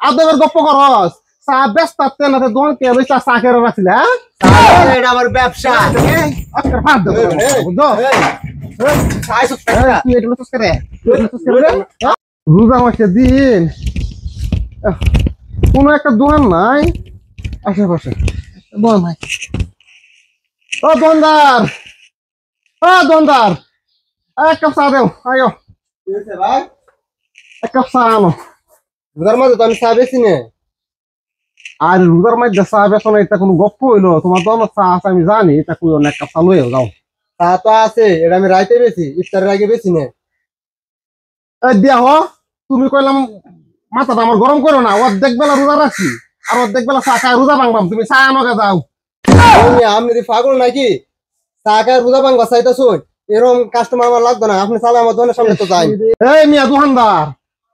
আদবের গপ্প করস চা ব্যস্ত না দোকান কে লইছা চা খেয়ে রাখছিল হ্যাঁ এটা আমার ব্যবসা আজকের ফাঁদ দেবো বুঝছো তুই এটা লুচুস করে রোজা মাসের দিন কোনো একটা দোকান নাই আশেপাশে দোকান নাই ও দোকানদার এক কাপ চা দেও আয়ো ভাই এক কাপ চা আনো রোজার মাঝে তো আমি চা বেশি নে আর রোজার মধ্যে চা বেছো না এটা কোনো গপ্প হইলো তোমার দোকানে চা আছে আমি জানি এটা কই অনেক কাপ চা লইও যাও চা তো আছে এটা আমি রাইতে বেশি ইফতারের আগে বেশি নে দিয়া হ তুমি কইলাম মাথাটা আমার গরম করো না অর্ধেক বেলা রোজা রাখছি আর অর্ধেক বেলা চা খাই রোজা ভাঙবাম তুমি চা আনোকে যাও আপনি কি পাগল নাকি চা খায় রোজা ভাঙবা চাইতেছুন এরকম কাস্টমার আমার লাগবে না আপনি চালে আমার দোকানের সামনে তো যাই এই মিয়া দোকানদার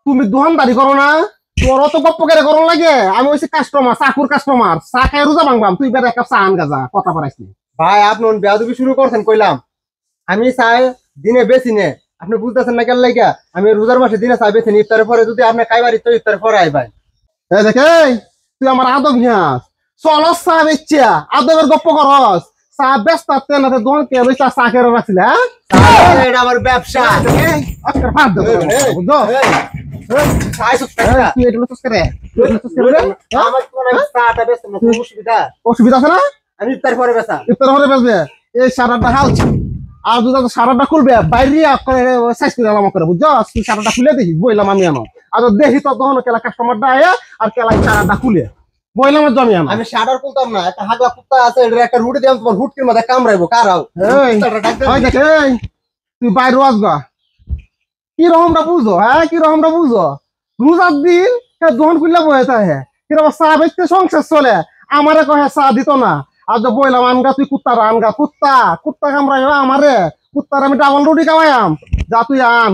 তুমি দোকানদারি করো না তোর অত গপ্প করে গরম লাগে আমি হইছি কাস্টমার চাকুর কাস্টমার চা খাই রোজা ভাঙবাম তুই বেড়ে এক কাপ চা আন গাজা কথা পারাইছি ভাই আপনি বেয়াদবি শুরু করছেন কইলাম আমি চাই দিনে বেশি নে আপনি বুঝতেছেন না কেন লাগিয়া আমি রোজার মাসে দিনে চা বেশি নি ইফতারের পরে যদি আপনি খাইবারি তো ইফতারের পরে আইবাই এই দেখে তুই আমার আদব হিয়াস চলস চা বেচ্ছা আদবের গপ্প করস চা ব্যস্ত না দোকান কে লইছা চা খেয়ে রাখছিল হ্যাঁ এটা আমার ব্যবসা আজকের ফাঁদ দেবো বুঝছো তুই এটা লুচুস করে আমার কোনো চাটা বেশি না অসুবিধা অসুবিধা আছে না আমি ইফতারের পরে বেচা ইফতার হলে বেসবে এই সারাটা হালছে আর দুটা সারাটা খুলবে বাইরে সাইজ করে আলাম করে বুঝছো তুই সারাটা খুলে দেখি বইলাম আমি আনো আর দেখি তো তখন কেলা কাস্টমারটা আয়া আর কেলাই সারাটা খুলে বইলাম জমি আনো আমি শাটার খুলতাম না একটা হাগলা কুত্তা আছে এর একটা রুটি দিলাম তোমার হুটকির মধ্যে কামড়াইবো কারাও দেখে তুই বাইরে আসবা কি রকমটা বুঝো হ্যাঁ কি রকমটা বুঝো রোজার দিন দোকান খুললে বয়ে থাকে কিরকম চা বেচতে সংসার চলে আমারে কহে চা দিত না আর যে বইলাম আনগা তুই কুত্তার আনগা কুত্তা কামড়াই আমারে কুত্তার আমি ডাবল রুটি খাওয়াইম যা তুই আন